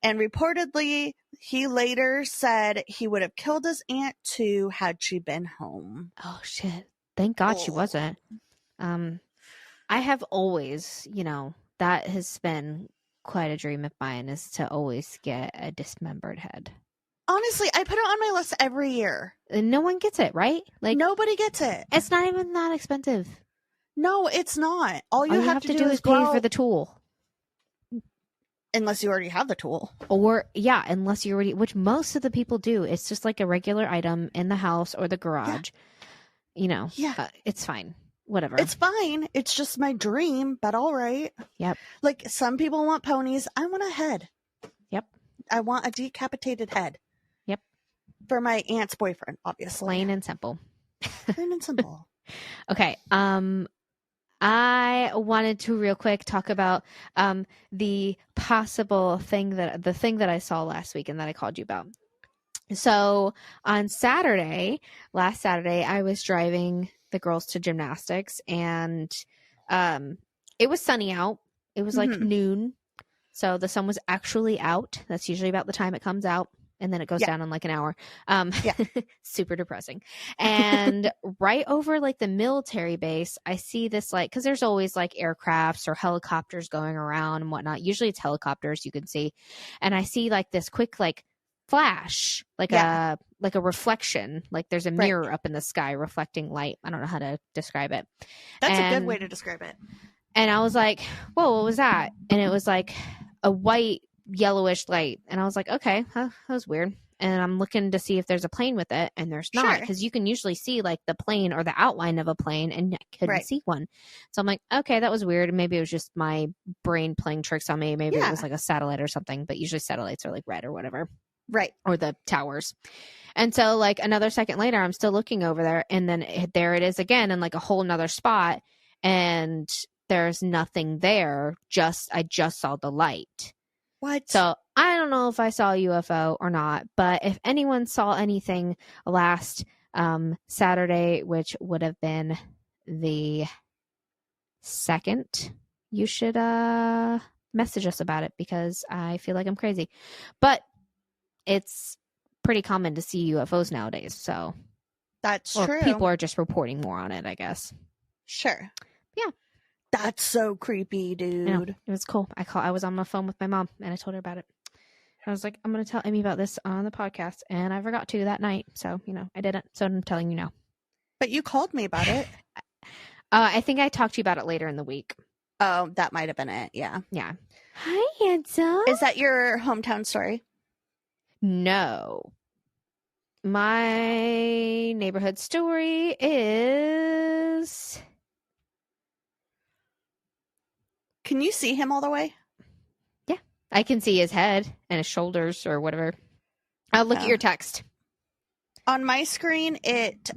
And reportedly, he later said he would have killed his aunt too had she been home. Oh, shit. Thank God she wasn't. I have always, that has been quite a dream of mine, is to always get a dismembered head. Honestly, I put it on my list every year. And no one gets it, right? Like nobody gets it. It's not even that expensive. No, it's not. All you have to do is pay for the tool. Unless you already have the tool. Or, yeah, unless you already, which most of the people do. It's just like a regular item in the house or the garage. Yeah. You know, it's fine. Whatever. It's fine. It's just my dream, but all right. Yep. Like, some people want ponies. I want a head. Yep. I want a decapitated head. Yep. For my aunt's boyfriend, obviously. Plain and simple. Plain and simple. Okay. I wanted to real quick talk about the possible thing that I saw last week and that I called you about. So on last Saturday, I was driving the girls to gymnastics, and it was sunny out. It was like noon, so the sun was actually out. That's usually about the time it comes out, and then it goes down in like an hour. Super depressing. And right over like the military base, I see this, like, because there's always like aircrafts or helicopters going around and whatnot. Usually it's helicopters, you can see, and I see like this quick like flash, like a reflection, like there's a mirror up in the sky reflecting light. I don't know how to describe it. That's a good way to describe it. And I was like, whoa, what was that? And it was like a white yellowish light, and I was like, okay, that was weird. And I'm looking to see if there's a plane with it, and there's not, because you can usually see like the plane or the outline of a plane, and I couldn't see one. So I'm like, okay, that was weird. Maybe it was just my brain playing tricks on me. Maybe it was like a satellite or something, but usually satellites are like red or whatever. Right. Or the towers. And so like another second later, I'm still looking over there, and then there it is again in like a whole nother spot, and there's nothing there. I just saw the light. What? So I don't know if I saw a UFO or not, but if anyone saw anything last Saturday, which would have been the 2nd, you should message us about it, because I feel like I'm crazy. But it's pretty common to see UFOs nowadays, so that's true. People are just reporting more on it, I guess. Sure. Yeah. That's so creepy, dude. Yeah, it was cool. I was on my phone with my mom, and I told her about it. I was like, I'm going to tell Amy about this on the podcast, and I forgot to that night. So, I didn't. So I'm telling you now. But you called me about it. I think I talked to you about it later in the week. Oh, that might have been it. Yeah. Yeah. Hi, handsome. Is that your hometown story? No. My neighborhood story is... Can you see him all the way? Yeah. I can see his head and his shoulders or whatever. I'll look at your text. On my screen, it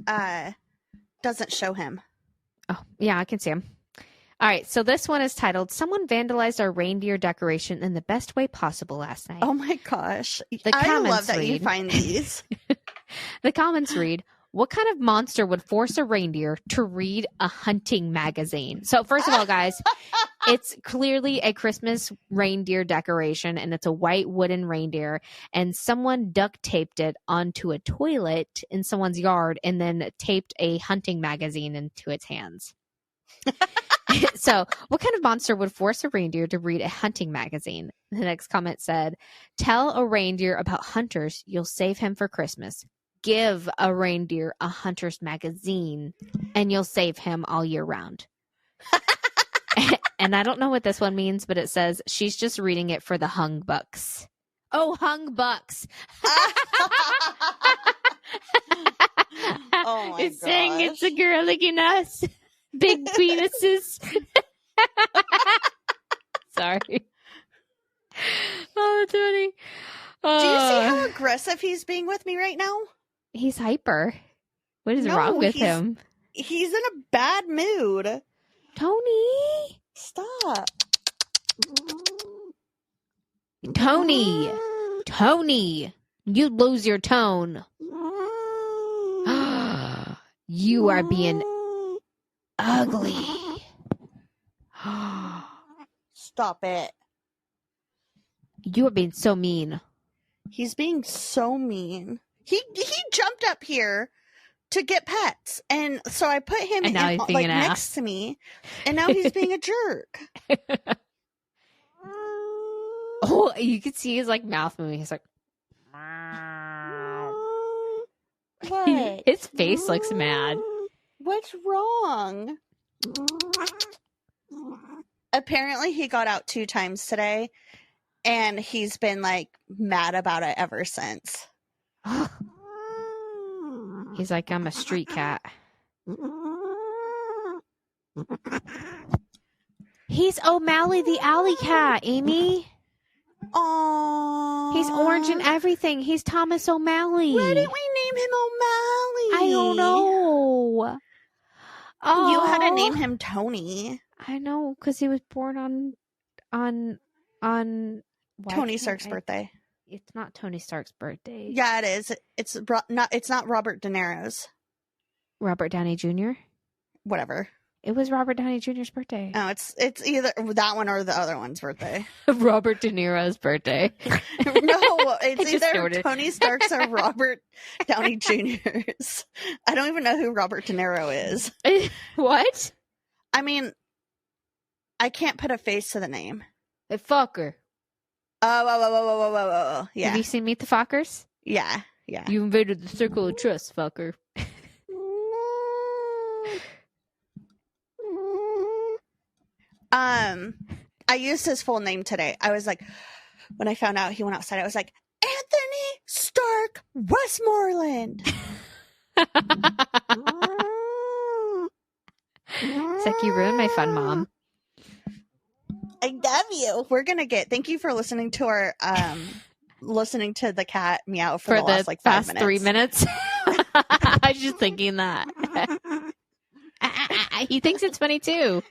doesn't show him. Oh, yeah, I can see him. All right, so this one is titled, Someone Vandalized Our Reindeer Decoration in the Best Way Possible Last Night. Oh my gosh. I love that you find these. The comments read, what kind of monster would force a reindeer to read a hunting magazine? So first of all, guys, it's clearly a Christmas reindeer decoration, and it's a white wooden reindeer, and someone duct taped it onto a toilet in someone's yard and then taped a hunting magazine into its hands. So what kind of monster would force a reindeer to read a hunting magazine? The next comment said, tell a reindeer about hunters, you'll save him for Christmas. Give a reindeer a hunter's magazine and you'll save him all year round. And I don't know what this one means, but it says she's just reading it for the hung bucks. Oh, hung bucks. Oh my it's saying it's a girl like in us. Big penises. Sorry. Oh, that's funny. Do you see how aggressive he's being with me right now? He's hyper. What is wrong with him? He's in a bad mood. Tony. Stop. Tony. You lose your tone. You are being ugly. Stop it. You are being so mean. He's being so mean. He jumped up here to get pets, and so I put him in, like, next to me, and now he's being a jerk. Oh, you can see his like mouth moving. He's like, what? His face looks mad. What's wrong? Apparently he got out 2 times today, And he's been like mad about it ever since. He's like, I'm a street cat. He's O'Malley the alley cat, Amy. Aww. He's orange and everything. He's Thomas O'Malley. Why didn't we name him O'Malley? I don't know. You had to Oh. name him Tony. I know, because he was born on Tony Stark's birthday. It's not Tony Stark's birthday. Yeah, it is. It's not Robert De Niro's. Robert Downey Jr. Whatever. It was Robert Downey Jr.'s birthday. No, it's either that one or the other one's birthday. Robert De Niro's birthday. No, it's just either snorted. Tony Stark's or Robert Downey Jr.'s. I don't even know who Robert De Niro is. What? I mean, I can't put a face to the name. The fucker. Oh. Yeah. Have you seen Meet the Fockers? Yeah. You invaded the circle of trust, fucker. I used his full name today. I was like, when I found out he went outside, I was like, Anthony Stark Westmoreland. It's like, you ruined my fun, Mom. I love you. We're gonna thank you for listening to our listening to the cat meow for the last like 5 past minutes. 3 minutes. I was just thinking that. He thinks it's funny too.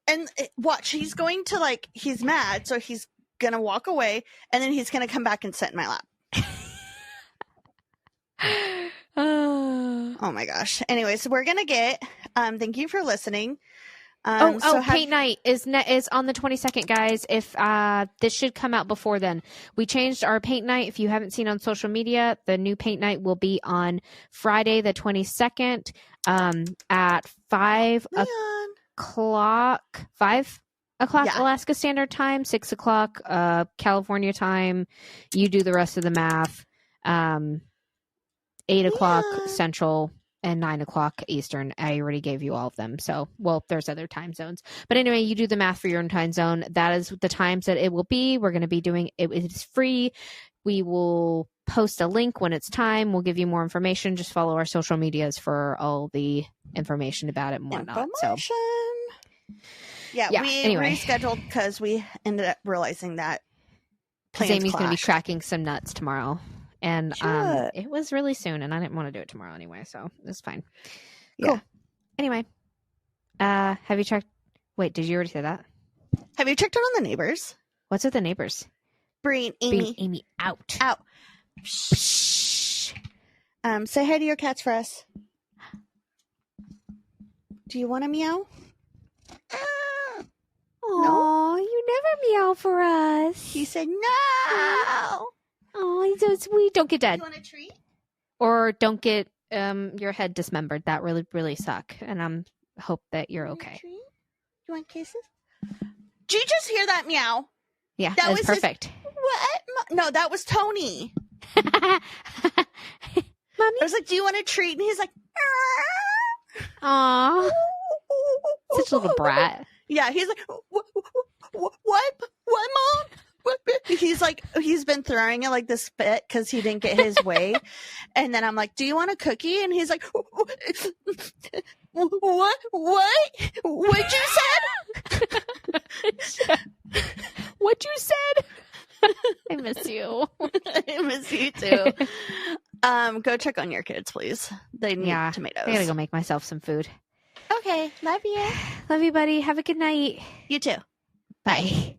And watch, he's going to like, he's mad, so he's gonna walk away, and then he's gonna come back and sit in my lap. Oh my gosh. Anyway, so we're gonna thank you for listening. Paint night is on the 22nd, guys. If this should come out before then. We changed our paint night. If you haven't seen on social media, the new paint night will be on Friday the 22nd at 5 o'clock. 5 o'clock Alaska Standard Time, 6 o'clock California time. You do the rest of the math. 8 o'clock Central and 9 o'clock Eastern. I already gave you all of them. So, well, there's other time zones. But anyway, you do the math for your own time zone. That is the times that it will be. We're going to be doing it. It's free. We will post a link when it's time. We'll give you more information. Just follow our social medias for all the information about it and whatnot. So, we rescheduled because we ended up realizing that Amy's going to be cracking some nuts tomorrow. And Sure. It was really soon, and I didn't want to do it tomorrow anyway, so it's fine. Yeah. Cool. Anyway, have you checked? Wait, did you already say that? Have you checked out on the neighbors? What's with the neighbors? Bring Amy out. Out. Say hi to your cats for us. Do you want to meow? Oh, you never meow for us. He said no. Oh, he's so sweet. Don't get dead. You want a treat? Or don't get your head dismembered. That really, really suck. And hope that you're okay. You want kisses? Did you just hear that meow? Yeah, that was perfect. What? No, that was Tony. Mommy? I was like, do you want a treat? And he's like, Aw. Such a little brat. Yeah, he's like, what, Mom? He's like, he's been throwing it like this fit because he didn't get his way. And then I'm like, do you want a cookie? And he's like, what you said? What you said? I miss you. I miss you too. Go check on your kids, please. They need tomatoes. I gotta go make myself some food. Okay, love you. Love you, buddy. Have a good night. You too. Bye.